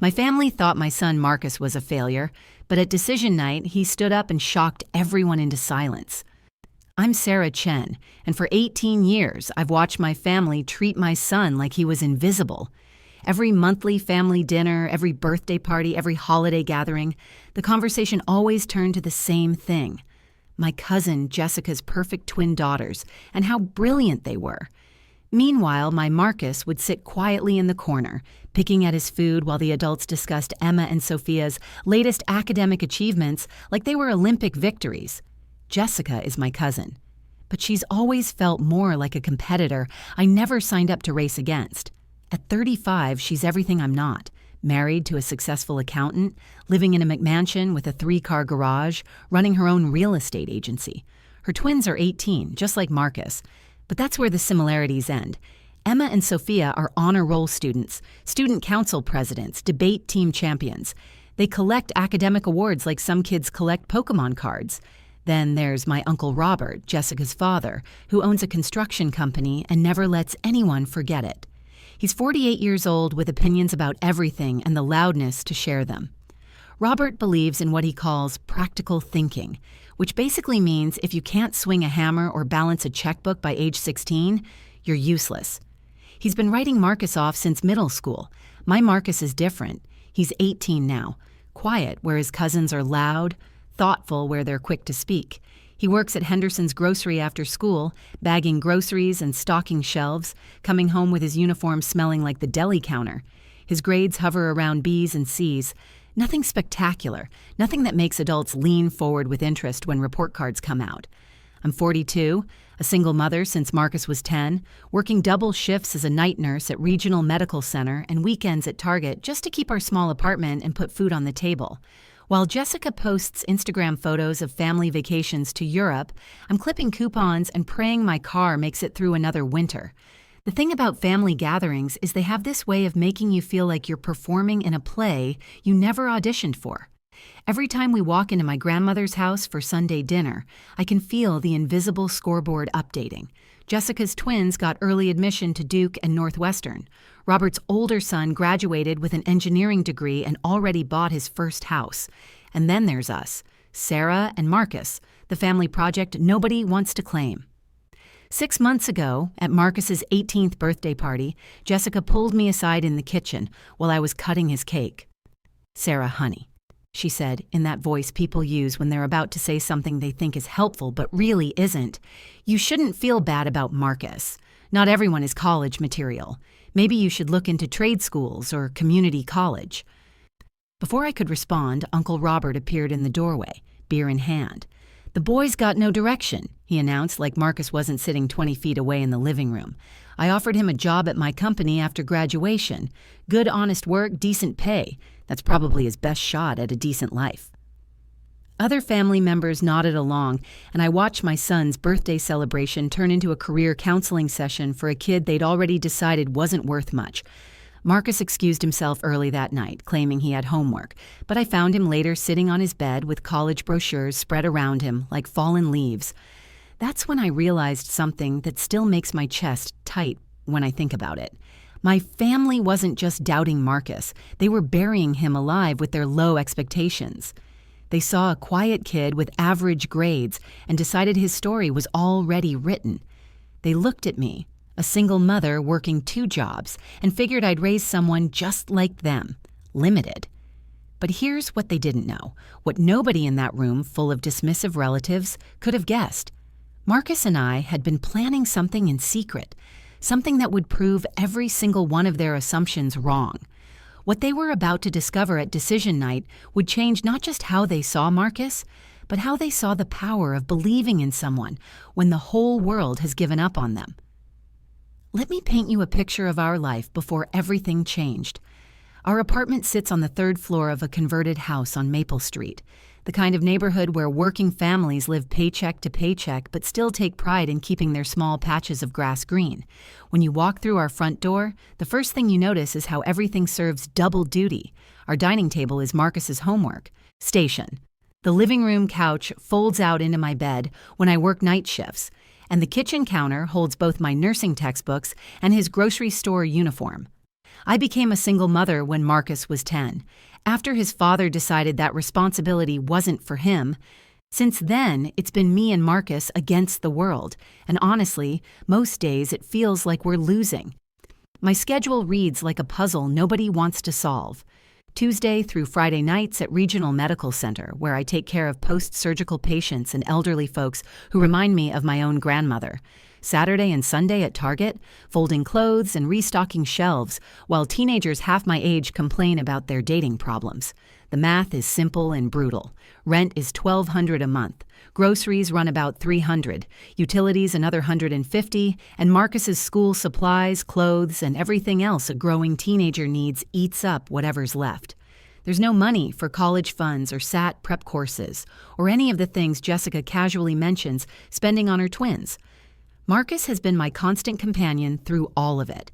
My family thought my son Marcus was a failure, but at decision night, he stood up and shocked everyone into silence. I'm Sarah Chen, and for 18 years, I've watched my family treat my son like he was invisible. Every monthly family dinner, every birthday party, every holiday gathering, the conversation always turned to the same thing: my cousin Jessica's perfect twin daughters, and how brilliant they were. Meanwhile, my Marcus would sit quietly in the corner, picking at his food while the adults discussed Emma and Sophia's latest academic achievements like they were Olympic victories. Jessica is my cousin, but she's always felt more like a competitor I never signed up to race against. At 35, she's everything I'm not: married to a successful accountant, living in a McMansion with a 3-car garage, running her own real estate agency. Her twins are 18, just like Marcus. But that's where the similarities end. Emma and Sophia are honor roll students, student council presidents, debate team champions. They collect academic awards like some kids collect Pokemon cards. Then there's my Uncle Robert, Jessica's father, who owns a construction company and never lets anyone forget it. He's 48 years old with opinions about everything and the loudness to share them. Robert believes in what he calls practical thinking, which basically means if you can't swing a hammer or balance a checkbook by age 16, you're useless. He's been writing Marcus off since middle school. My Marcus is different. He's 18 now, quiet where his cousins are loud, thoughtful where they're quick to speak. He works at Henderson's grocery after school, bagging groceries and stocking shelves, coming home with his uniform smelling like the deli counter. His grades hover around B's and C's. Nothing spectacular, nothing that makes adults lean forward with interest when report cards come out. I'm 42, a single mother since Marcus was 10, working double shifts as a night nurse at Regional Medical Center and weekends at Target just to keep our small apartment and put food on the table. While Jessica posts Instagram photos of family vacations to Europe, I'm clipping coupons and praying my car makes it through another winter. The thing about family gatherings is they have this way of making you feel like you're performing in a play you never auditioned for. Every time we walk into my grandmother's house for Sunday dinner, I can feel the invisible scoreboard updating. Jessica's twins got early admission to Duke and Northwestern. Robert's older son graduated with an engineering degree and already bought his first house. And then there's us, Sarah and Marcus, the family project nobody wants to claim. 6 months ago, at Marcus's 18th birthday party, Jessica pulled me aside in the kitchen while I was cutting his cake. "Sarah, honey," she said in that voice people use when they're about to say something they think is helpful but really isn't, "you shouldn't feel bad about Marcus. Not everyone is college material. Maybe you should look into trade schools or community college." Before I could respond, Uncle Robert appeared in the doorway, beer in hand. "The boy's got no direction," he announced like Marcus wasn't sitting 20 feet away in the living room. "I offered him a job at my company after graduation. Good, honest work, decent pay. That's probably his best shot at a decent life." Other family members nodded along, and I watched my son's birthday celebration turn into a career counseling session for a kid they'd already decided wasn't worth much. Marcus excused himself early that night, claiming he had homework, but I found him later sitting on his bed with college brochures spread around him like fallen leaves. That's when I realized something that still makes my chest tight when I think about it. My family wasn't just doubting Marcus, they were burying him alive with their low expectations. They saw a quiet kid with average grades and decided his story was already written. They looked at me, a single mother working 2 jobs, and figured I'd raise someone just like them, limited. But here's what they didn't know, what nobody in that room full of dismissive relatives could have guessed. Marcus and I had been planning something in secret, something that would prove every single one of their assumptions wrong. What they were about to discover at decision night would change not just how they saw Marcus, but how they saw the power of believing in someone when the whole world has given up on them. Let me paint you a picture of our life before everything changed. Our apartment sits on the 3rd floor of a converted house on Maple Street, the kind of neighborhood where working families live paycheck to paycheck but still take pride in keeping their small patches of grass green. When you walk through our front door, the first thing you notice is how everything serves double duty. Our dining table is Marcus's homework station. The living room couch folds out into my bed when I work night shifts, and the kitchen counter holds both my nursing textbooks and his grocery store uniform. I became a single mother when Marcus was 10, after his father decided that responsibility wasn't for him. Since then, it's been me and Marcus against the world, and honestly, most days it feels like we're losing. My schedule reads like a puzzle nobody wants to solve. Tuesday through Friday nights at Regional Medical Center, where I take care of post-surgical patients and elderly folks who remind me of my own grandmother. Saturday and Sunday at Target, folding clothes and restocking shelves, while teenagers half my age complain about their dating problems. The math is simple and brutal. Rent is $1,200 a month. Groceries run about $300, utilities another $150, and Marcus's school supplies, clothes, and everything else a growing teenager needs eats up whatever's left. There's no money for college funds or SAT prep courses, or any of the things Jessica casually mentions spending on her twins. Marcus has been my constant companion through all of it.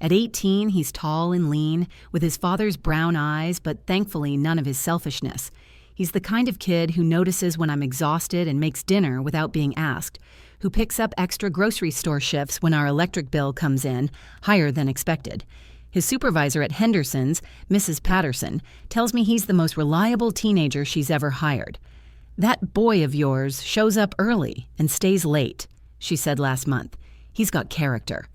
At 18, he's tall and lean, with his father's brown eyes, but thankfully none of his selfishness. He's the kind of kid who notices when I'm exhausted and makes dinner without being asked, who picks up extra grocery store shifts when our electric bill comes in, higher than expected. His supervisor at Henderson's, Mrs. Patterson, tells me he's the most reliable teenager she's ever hired. "That boy of yours shows up early and stays late," she said last month. "He's got character."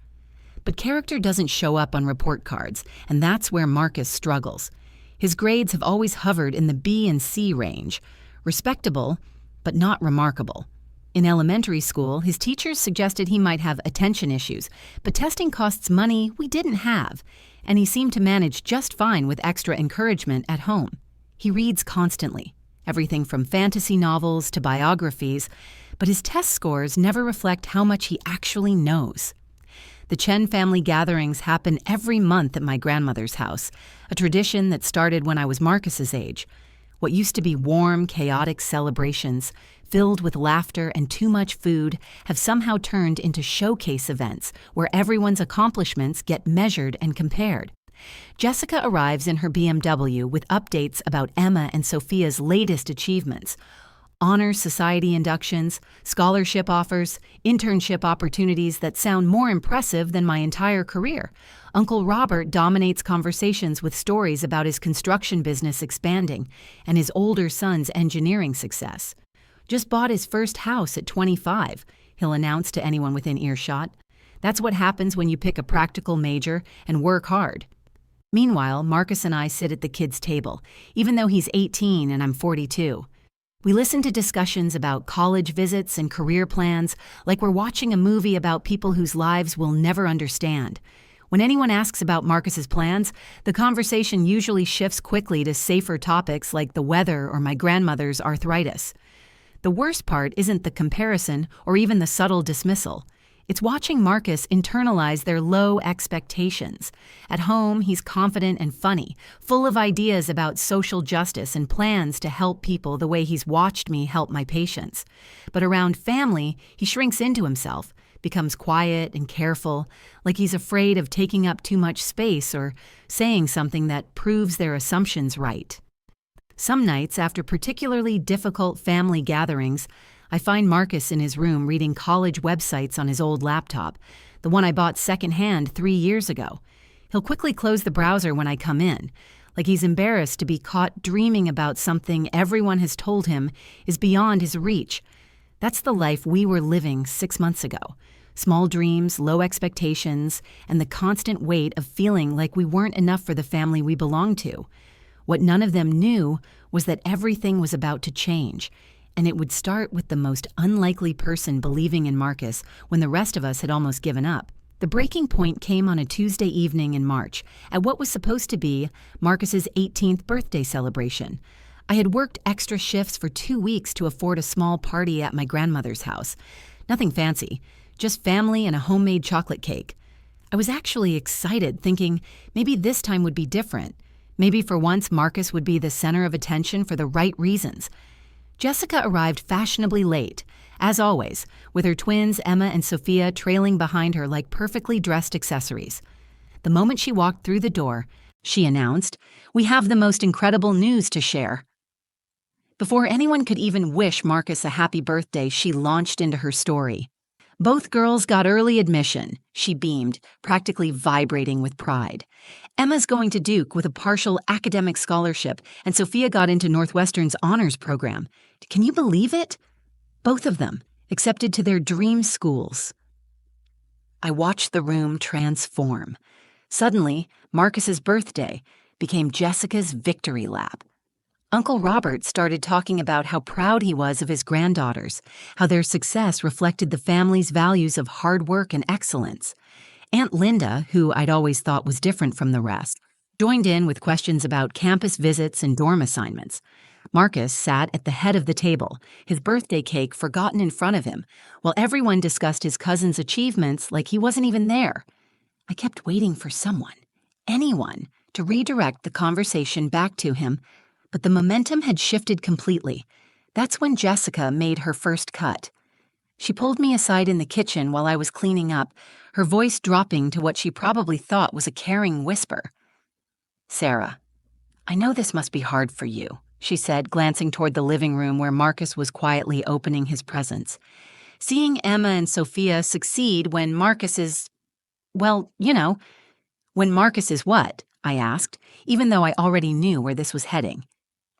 But character doesn't show up on report cards, and that's where Marcus struggles. His grades have always hovered in the B and C range. Respectable, but not remarkable. In elementary school, his teachers suggested he might have attention issues, but testing costs money we didn't have, and he seemed to manage just fine with extra encouragement at home. He reads constantly, everything from fantasy novels to biographies, but his test scores never reflect how much he actually knows. The Chen family gatherings happen every month at my grandmother's house, a tradition that started when I was Marcus's age. What used to be warm, chaotic celebrations, filled with laughter and too much food, have somehow turned into showcase events where everyone's accomplishments get measured and compared. Jessica arrives in her BMW with updates about Emma and Sophia's latest achievements. Honor Society inductions, scholarship offers, internship opportunities that sound more impressive than my entire career. Uncle Robert dominates conversations with stories about his construction business expanding and his older son's engineering success. "Just bought his first house at 25, he'll announce to anyone within earshot. That's what happens when you pick a practical major and work hard. Meanwhile, Marcus and I sit at the kids' table, even though he's 18 and I'm 42. We listen to discussions about college visits and career plans like we're watching a movie about people whose lives we'll never understand. When anyone asks about Marcus's plans, the conversation usually shifts quickly to safer topics like the weather or my grandmother's arthritis. The worst part isn't the comparison or even the subtle dismissal. It's watching Marcus internalize their low expectations. At home, he's confident and funny, full of ideas about social justice and plans to help people the way he's watched me help my patients. But around family, he shrinks into himself, becomes quiet and careful, like he's afraid of taking up too much space or saying something that proves their assumptions right. Some nights, after particularly difficult family gatherings, I find Marcus in his room reading college websites on his old laptop, the one I bought secondhand 3 years ago. He'll quickly close the browser when I come in, like he's embarrassed to be caught dreaming about something everyone has told him is beyond his reach. That's the life we were living 6 months ago. Small dreams, low expectations, and the constant weight of feeling like we weren't enough for the family we belonged to. What none of them knew was that everything was about to change, and it would start with the most unlikely person believing in Marcus when the rest of us had almost given up. The breaking point came on a Tuesday evening in March at what was supposed to be Marcus's 18th birthday celebration. I had worked extra shifts for 2 weeks to afford a small party at my grandmother's house. Nothing fancy, just family and a homemade chocolate cake. I was actually excited, thinking maybe this time would be different. Maybe for once Marcus would be the center of attention for the right reasons. Jessica arrived fashionably late, as always, with her twins Emma and Sophia trailing behind her like perfectly dressed accessories. The moment she walked through the door, she announced, "We have the most incredible news to share." Before anyone could even wish Marcus a happy birthday, she launched into her story. Both girls got early admission, she beamed, practically vibrating with pride. Emma's going to Duke with a partial academic scholarship, and Sophia got into Northwestern's honors program. Can you believe it? Both of them, accepted to their dream schools. I watched the room transform. Suddenly, Marcus's birthday became Jessica's victory lap. Uncle Robert started talking about how proud he was of his granddaughters, how their success reflected the family's values of hard work and excellence. Aunt Linda, who I'd always thought was different from the rest, joined in with questions about campus visits and dorm assignments. Marcus sat at the head of the table, his birthday cake forgotten in front of him, while everyone discussed his cousin's achievements like he wasn't even there. I kept waiting for someone, anyone, to redirect the conversation back to him, but the momentum had shifted completely. That's when Jessica made her first cut. She pulled me aside in the kitchen while I was cleaning up, her voice dropping to what she probably thought was a caring whisper. "Sarah, I know this must be hard for you," she said, glancing toward the living room where Marcus was quietly opening his presents. "Seeing Emma and Sophia succeed when Marcus is, well, when Marcus is what?" I asked, even though I already knew where this was heading.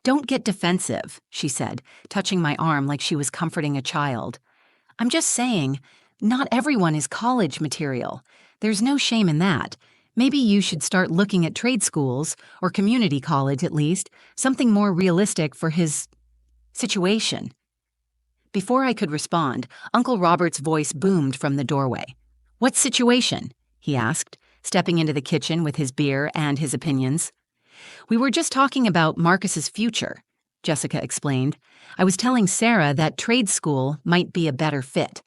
"Don't get defensive," she said, touching my arm like she was comforting a child. "I'm just saying, not everyone is college material. There's no shame in that. Maybe you should start looking at trade schools, or community college at least, something more realistic for his situation." Before I could respond, Uncle Robert's voice boomed from the doorway. "What situation?" he asked, stepping into the kitchen with his beer and his opinions. "We were just talking about Marcus's future," Jessica explained. "I was telling Sarah that trade school might be a better fit."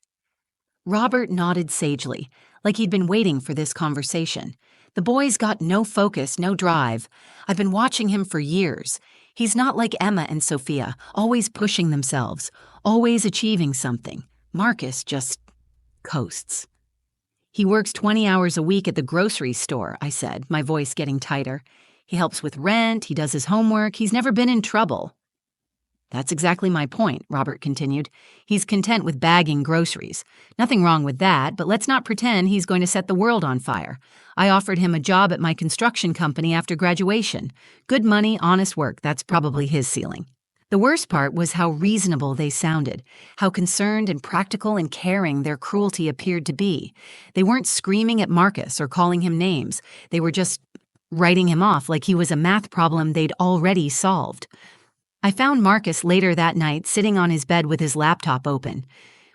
Robert nodded sagely, like he'd been waiting for this conversation. The boy's got no focus, no drive. I've been watching him for years. He's not like Emma and Sophia, always pushing themselves, always achieving something. Marcus just coasts. "He works 20 hours a week at the grocery store," I said, my voice getting tighter. "He helps with rent, he does his homework, he's never been in trouble." "That's exactly my point," Robert continued. "He's content with bagging groceries. Nothing wrong with that, but let's not pretend he's going to set the world on fire. I offered him a job at my construction company after graduation. Good money, honest work, that's probably his ceiling." The worst part was how reasonable they sounded, how concerned and practical and caring their cruelty appeared to be. They weren't screaming at Marcus or calling him names. They were just writing him off like he was a math problem they'd already solved. I found Marcus later that night sitting on his bed with his laptop open.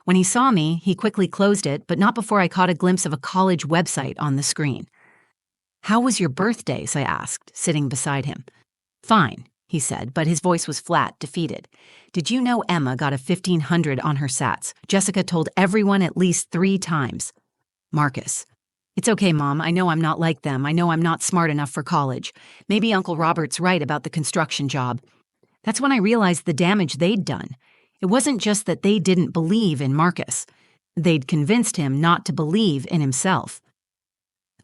When he saw me, he quickly closed it, but not before I caught a glimpse of a college website on the screen. "How was your birthdays?" I asked, sitting beside him. "Fine," he said, but his voice was flat, defeated. "Did you know Emma got a 1500 on her SATs? Jessica told everyone at least 3 times. Marcus: "It's okay, Mom. I know I'm not like them. I know I'm not smart enough for college. Maybe Uncle Robert's right about the construction job." That's when I realized the damage they'd done. It wasn't just that they didn't believe in Marcus. They'd convinced him not to believe in himself.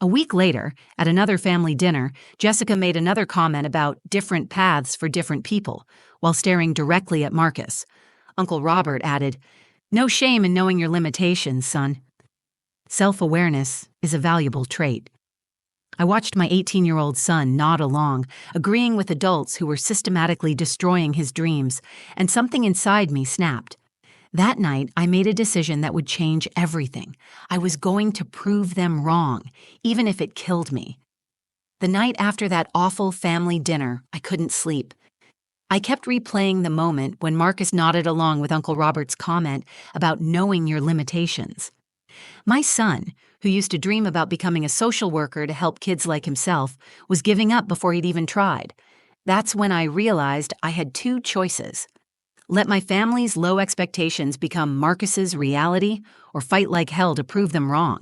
A week later, at another family dinner, Jessica made another comment about different paths for different people, while staring directly at Marcus. Uncle Robert added, "No shame in knowing your limitations, son. Self-awareness is a valuable trait." I watched my 18-year-old son nod along, agreeing with adults who were systematically destroying his dreams, and something inside me snapped. That night, I made a decision that would change everything. I was going to prove them wrong, even if it killed me. The night after that awful family dinner, I couldn't sleep. I kept replaying the moment when Marcus nodded along with Uncle Robert's comment about knowing your limitations. My son, who used to dream about becoming a social worker to help kids like himself, was giving up before he'd even tried. That's when I realized I had 2 choices. Let my family's low expectations become Marcus's reality, or fight like hell to prove them wrong.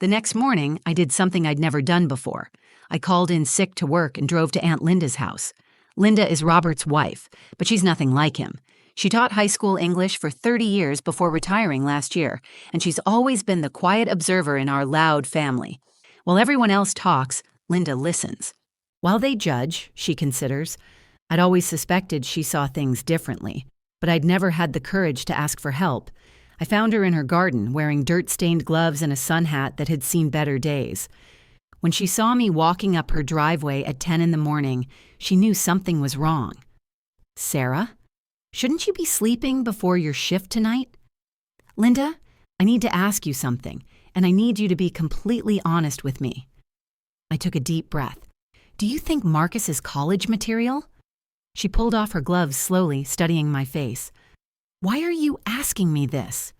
The next morning, I did something I'd never done before. I called in sick to work and drove to Aunt Linda's house. Linda is Robert's wife, but she's nothing like him. She taught high school English for 30 years before retiring last year, and she's always been the quiet observer in our loud family. While everyone else talks, Linda listens. While they judge, she considers. I'd always suspected she saw things differently, but I'd never had the courage to ask for help. I found her in her garden, wearing dirt-stained gloves and a sun hat that had seen better days. When she saw me walking up her driveway at 10 in the morning, she knew something was wrong. "Sarah, shouldn't you be sleeping before your shift tonight?" "Linda, I need to ask you something, and I need you to be completely honest with me." I took a deep breath. "Do you think Marcus is college material?" She pulled off her gloves slowly, studying my face. "Why are you asking me this?"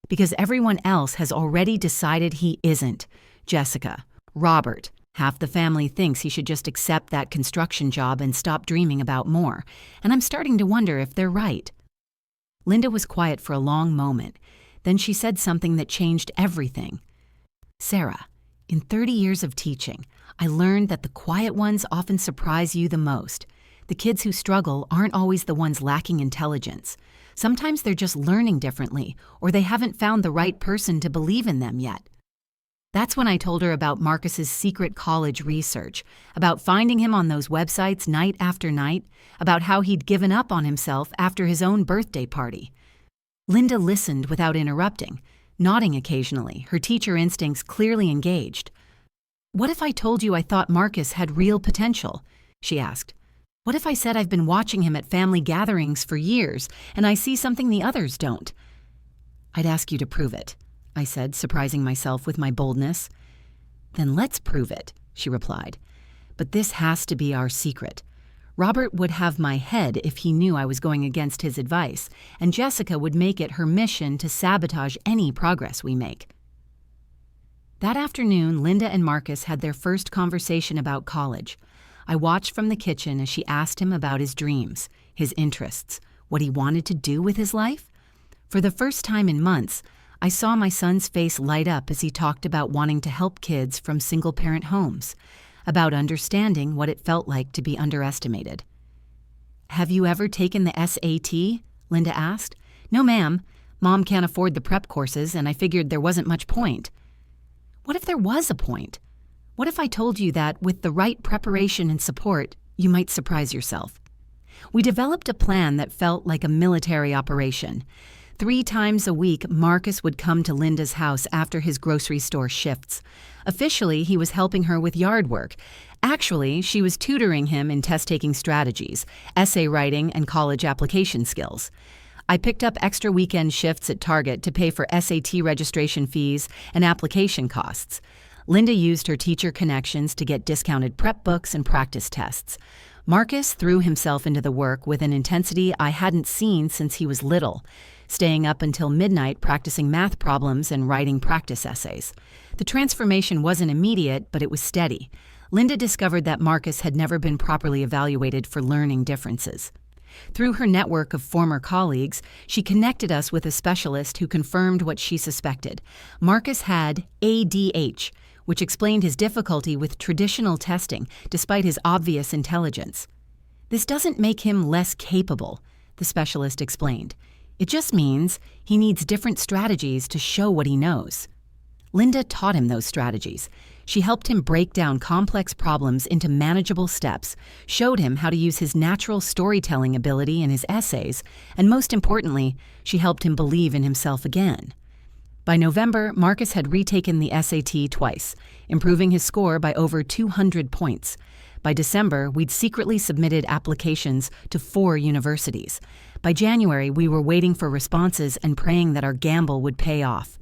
"Because everyone else has already decided he isn't. Jessica, Robert, half the family thinks he should just accept that construction job and stop dreaming about more, and I'm starting to wonder if they're right." Linda was quiet for a long moment. Then she said something that changed everything. "Sarah, in 30 years of teaching, I learned that the quiet ones often surprise you the most. The kids who struggle aren't always the ones lacking intelligence. Sometimes they're just learning differently, or they haven't found the right person to believe in them yet." That's when I told her about Marcus's secret college research, about finding him on those websites night after night, about how he'd given up on himself after his own birthday party. Linda listened without interrupting, nodding occasionally, her teacher instincts clearly engaged. "What if I told you I thought Marcus had real potential?" she asked. "What if I said I've been watching him at family gatherings for years, and I see something the others don't?" "I'd ask you to prove it," I said, surprising myself with my boldness. "Then let's prove it," she replied. "But this has to be our secret. Robert would have my head if he knew I was going against his advice, and Jessica would make it her mission to sabotage any progress we make." That afternoon, Linda and Marcus had their first conversation about college. I watched from the kitchen as she asked him about his dreams, his interests, what he wanted to do with his life. For the first time in months, I saw my son's face light up as he talked about wanting to help kids from single-parent homes, about understanding what it felt like to be underestimated. "Have you ever taken the SAT?" Linda asked. "No, ma'am. Mom can't afford the prep courses, and I figured there wasn't much point." "What if there was a point? What if I told you that, with the right preparation and support, you might surprise yourself?" We developed a plan that felt like a military operation. 3 times a week, Marcus would come to Linda's house after his grocery store shifts. Officially, he was helping her with yard work. Actually, she was tutoring him in test-taking strategies, essay writing, and college application skills. I picked up extra weekend shifts at Target to pay for SAT registration fees and application costs. Linda used her teacher connections to get discounted prep books and practice tests. Marcus threw himself into the work with an intensity I hadn't seen since he was little, staying up until midnight practicing math problems and writing practice essays. The transformation wasn't immediate, but it was steady. Linda discovered that Marcus had never been properly evaluated for learning differences. Through her network of former colleagues, she connected us with a specialist who confirmed what she suspected. Marcus had ADH, which explained his difficulty with traditional testing despite his obvious intelligence. "This doesn't make him less capable," the specialist explained. "It just means he needs different strategies to show what he knows." Linda taught him those strategies. She helped him break down complex problems into manageable steps, showed him how to use his natural storytelling ability in his essays, and most importantly, she helped him believe in himself again. By November, Marcus had retaken the SAT twice, improving his score by over 200 points. By December, we'd secretly submitted applications to 4 universities. By January, we were waiting for responses and praying that our gamble would pay off.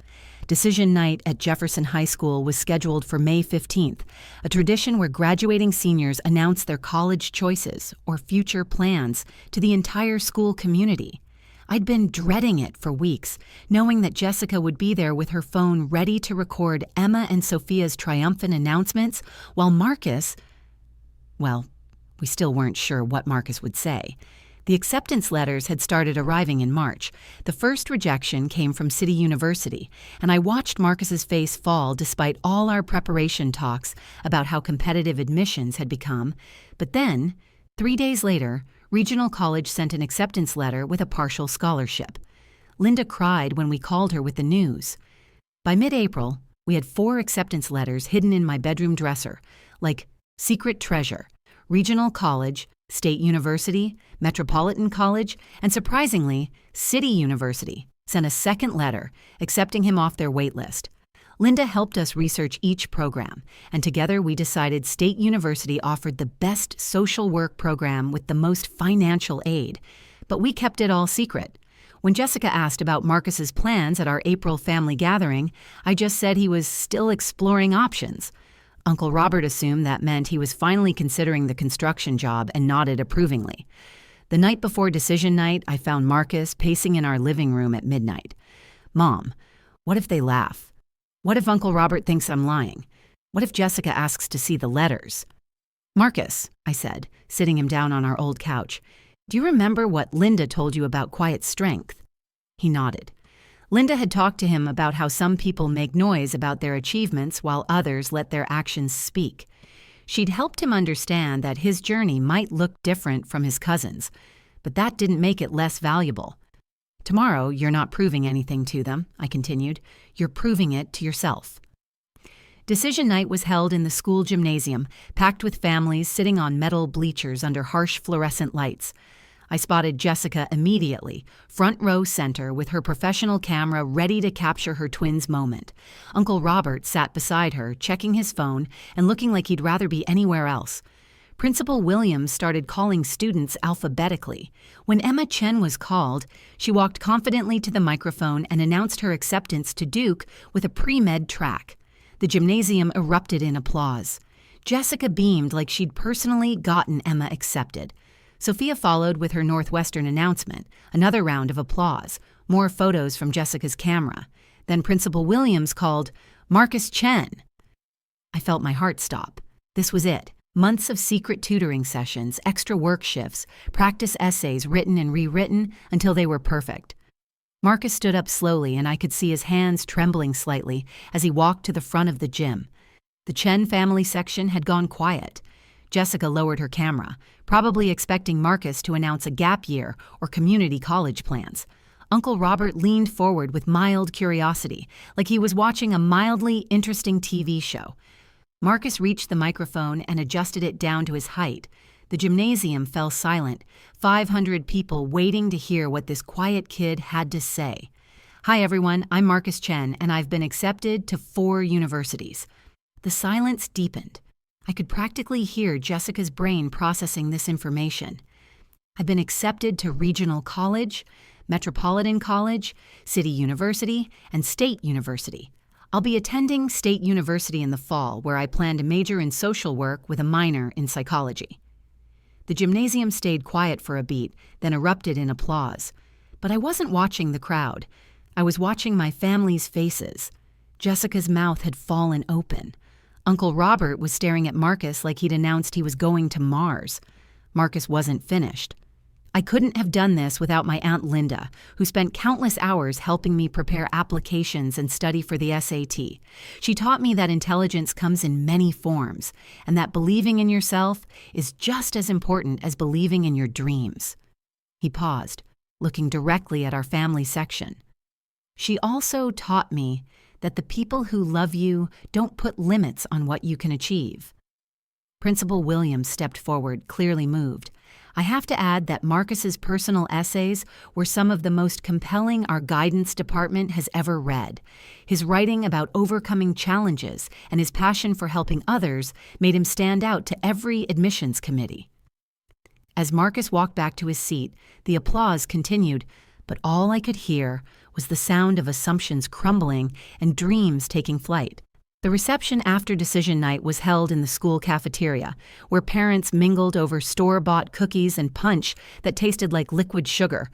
Decision night at Jefferson High School was scheduled for May 15th, a tradition where graduating seniors announce their college choices or future plans to the entire school community. I'd been dreading it for weeks, knowing that Jessica would be there with her phone ready to record Emma and Sophia's triumphant announcements, while Marcus, well, we still weren't sure what Marcus would say. The acceptance letters had started arriving in March. The first rejection came from City University, and I watched Marcus's face fall despite all our preparation talks about how competitive admissions had become. But then, 3 days later, Regional College sent an acceptance letter with a partial scholarship. Linda cried when we called her with the news. By mid-April, we had 4 acceptance letters hidden in my bedroom dresser, like Secret Treasure, Regional College, State University, Metropolitan College, and surprisingly, City University, sent a second letter accepting him off their wait list. Linda helped us research each program, and together we decided State University offered the best social work program with the most financial aid. But we kept it all secret. When Jessica asked about Marcus's plans at our April family gathering, I just said he was still exploring options. Uncle Robert assumed that meant he was finally considering the construction job and nodded approvingly. The night before decision night, I found Marcus pacing in our living room at midnight. "Mom, what if they laugh? What if Uncle Robert thinks I'm lying? What if Jessica asks to see the letters?" "Marcus," I said, sitting him down on our old couch, "do you remember what Linda told you about quiet strength?" He nodded. Linda had talked to him about how some people make noise about their achievements while others let their actions speak. She'd helped him understand that his journey might look different from his cousin's, but that didn't make it less valuable. "Tomorrow, you're not proving anything to them," I continued. "You're proving it to yourself." Decision night was held in the school gymnasium, packed with families sitting on metal bleachers under harsh fluorescent lights. I spotted Jessica immediately, front row center with her professional camera ready to capture her twin's moment. Uncle Robert sat beside her, checking his phone and looking like he'd rather be anywhere else. Principal Williams started calling students alphabetically. When Emma Chen was called, she walked confidently to the microphone and announced her acceptance to Duke with a pre-med track. The gymnasium erupted in applause. Jessica beamed like she'd personally gotten Emma accepted. Sophia followed with her Northwestern announcement, another round of applause, more photos from Jessica's camera. Then Principal Williams called, "Marcus Chen." I felt my heart stop. This was it. Months of secret tutoring sessions, extra work shifts, practice essays written and rewritten until they were perfect. Marcus stood up slowly, and I could see his hands trembling slightly as he walked to the front of the gym. The Chen family section had gone quiet. Jessica lowered her camera, probably expecting Marcus to announce a gap year or community college plans. Uncle Robert leaned forward with mild curiosity, like he was watching a mildly interesting TV show. Marcus reached the microphone and adjusted it down to his height. The gymnasium fell silent, 500 people waiting to hear what this quiet kid had to say. "Hi everyone, I'm Marcus Chen, and I've been accepted to 4 universities." The silence deepened. I could practically hear Jessica's brain processing this information. I've been accepted to Regional College, Metropolitan College, City University, and State University. I'll be attending State University in the fall, where I plan to major in social work with a minor in psychology. The gymnasium stayed quiet for a beat, then erupted in applause. But I wasn't watching the crowd. I was watching my family's faces. Jessica's mouth had fallen open. Uncle Robert was staring at Marcus like he'd announced he was going to Mars. Marcus wasn't finished. I couldn't have done this without my Aunt Linda, who spent countless hours helping me prepare applications and study for the SAT. She taught me that intelligence comes in many forms, and that believing in yourself is just as important as believing in your dreams. He paused, looking directly at our family section. She also taught me that the people who love you don't put limits on what you can achieve. Principal Williams stepped forward, clearly moved. I have to add that Marcus's personal essays were some of the most compelling our guidance department has ever read. His writing about overcoming challenges and his passion for helping others made him stand out to every admissions committee. As Marcus walked back to his seat, the applause continued, but all I could hear was the sound of assumptions crumbling and dreams taking flight. The reception after decision night was held in the school cafeteria, where parents mingled over store-bought cookies and punch that tasted like liquid sugar.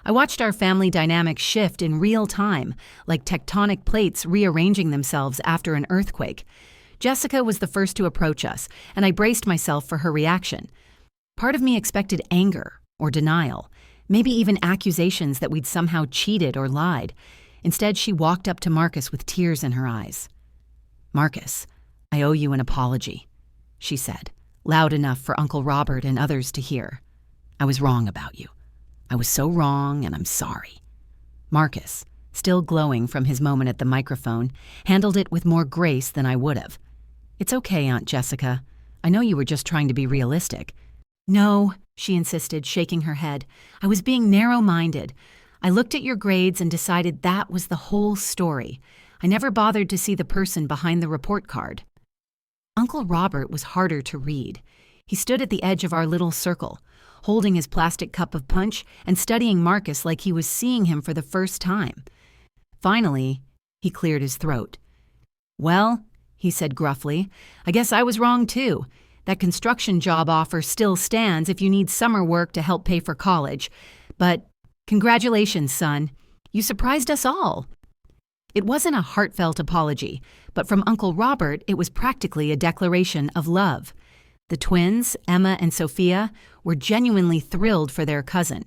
I watched our family dynamic shift in real time, like tectonic plates rearranging themselves after an earthquake. Jessica was the first to approach us, and I braced myself for her reaction. Part of me expected anger or denial, maybe even accusations that we'd somehow cheated or lied. Instead, she walked up to Marcus with tears in her eyes. "Marcus, I owe you an apology," she said, loud enough for Uncle Robert and others to hear. "I was wrong about you. I was so wrong, and I'm sorry." Marcus, still glowing from his moment at the microphone, handled it with more grace than I would have. "It's okay, Aunt Jessica. I know you were just trying to be realistic." "No," she insisted, shaking her head. "I was being narrow-minded. I looked at your grades and decided that was the whole story. I never bothered to see the person behind the report card." Uncle Robert was harder to read. He stood at the edge of our little circle, holding his plastic cup of punch and studying Marcus like he was seeing him for the first time. Finally, he cleared his throat. "Well," he said gruffly, "I guess I was wrong too. That construction job offer still stands if you need summer work to help pay for college. But congratulations, son. You surprised us all." It wasn't a heartfelt apology, but from Uncle Robert, it was practically a declaration of love. The twins, Emma and Sophia, were genuinely thrilled for their cousin.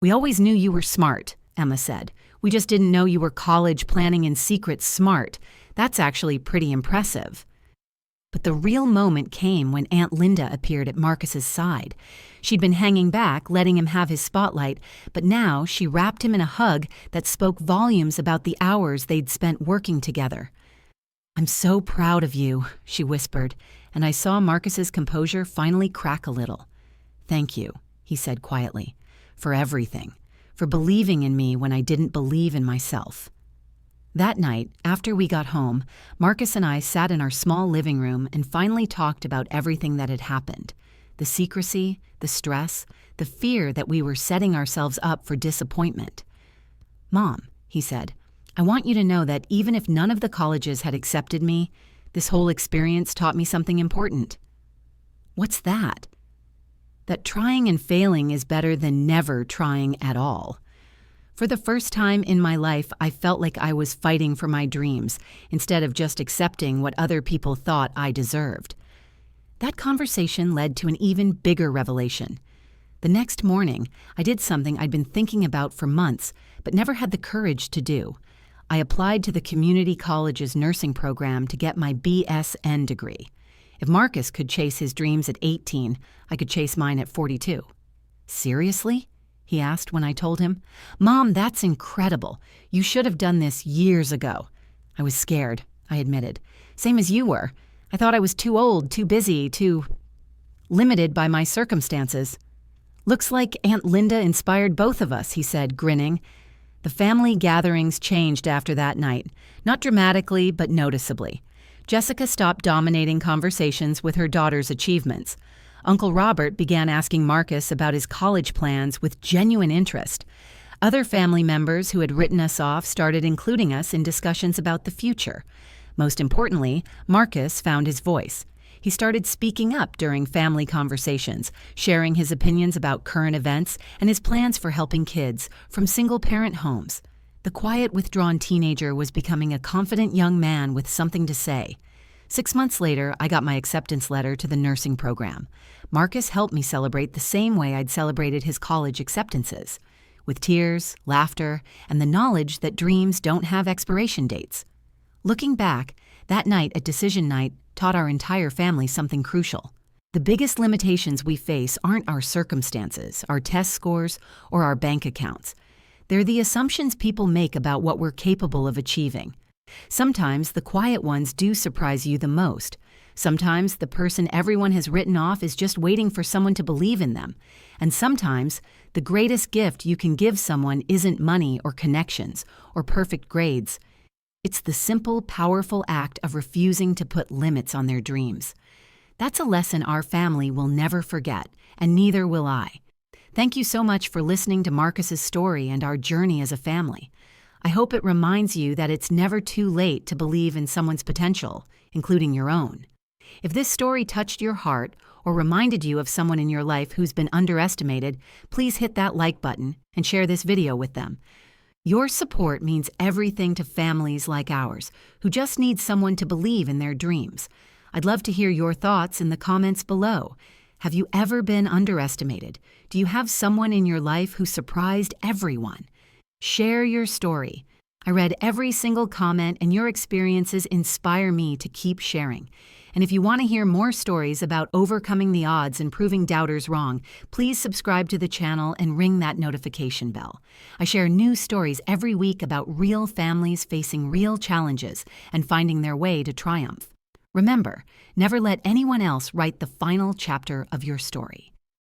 "We always knew you were smart," Emma said. "We just didn't know you were college planning in secret smart. That's actually pretty impressive." But the real moment came when Aunt Linda appeared at Marcus's side. She'd been hanging back, letting him have his spotlight, but now she wrapped him in a hug that spoke volumes about the hours they'd spent working together. "I'm so proud of you," she whispered, and I saw Marcus's composure finally crack a little. "Thank you," he said quietly, "for everything, for believing in me when I didn't believe in myself." That night, after we got home, Marcus and I sat in our small living room and finally talked about everything that had happened. The secrecy, the stress, the fear that we were setting ourselves up for disappointment. "Mom," he said, "I want you to know that even if none of the colleges had accepted me, this whole experience taught me something important." "What's that?" "That trying and failing is better than never trying at all." For the first time in my life, I felt like I was fighting for my dreams instead of just accepting what other people thought I deserved. That conversation led to an even bigger revelation. The next morning, I did something I'd been thinking about for months, but never had the courage to do. I applied to the community college's nursing program to get my BSN degree. If Marcus could chase his dreams at 18, I could chase mine at 42. "Seriously?" he asked when I told him. "Mom, that's incredible. You should have done this years ago." I was scared, I admitted. Same as you were. I thought I was too old, too busy, too limited by my circumstances. "Looks like Aunt Linda inspired both of us," he said, grinning. The family gatherings changed after that night, not dramatically, but noticeably. Jessica stopped dominating conversations with her daughter's achievements. Uncle Robert began asking Marcus about his college plans with genuine interest. Other family members who had written us off started including us in discussions about the future. Most importantly, Marcus found his voice. He started speaking up during family conversations, sharing his opinions about current events and his plans for helping kids from single-parent homes. The quiet, withdrawn teenager was becoming a confident young man with something to say. 6 months later, I got my acceptance letter to the nursing program. Marcus helped me celebrate the same way I'd celebrated his college acceptances, with tears, laughter, and the knowledge that dreams don't have expiration dates. Looking back, that night at decision night taught our entire family something crucial. The biggest limitations we face aren't our circumstances, our test scores, or our bank accounts. They're the assumptions people make about what we're capable of achieving. Sometimes the quiet ones do surprise you the most. Sometimes the person everyone has written off is just waiting for someone to believe in them. And sometimes the greatest gift you can give someone isn't money or connections or perfect grades. It's the simple, powerful act of refusing to put limits on their dreams. That's a lesson our family will never forget, and neither will I. Thank you so much for listening to Marcus's story and our journey as a family. I hope it reminds you that it's never too late to believe in someone's potential, including your own. If this story touched your heart or reminded you of someone in your life who's been underestimated, please hit that like button and share this video with them. Your support means everything to families like ours, who just need someone to believe in their dreams. I'd love to hear your thoughts in the comments below. Have you ever been underestimated? Do you have someone in your life who surprised everyone? Share your story. I read every single comment, and your experiences inspire me to keep sharing. And if you want to hear more stories about overcoming the odds and proving doubters wrong, please subscribe to the channel and ring that notification bell. I share new stories every week about real families facing real challenges and finding their way to triumph. Remember, never let anyone else write the final chapter of your story.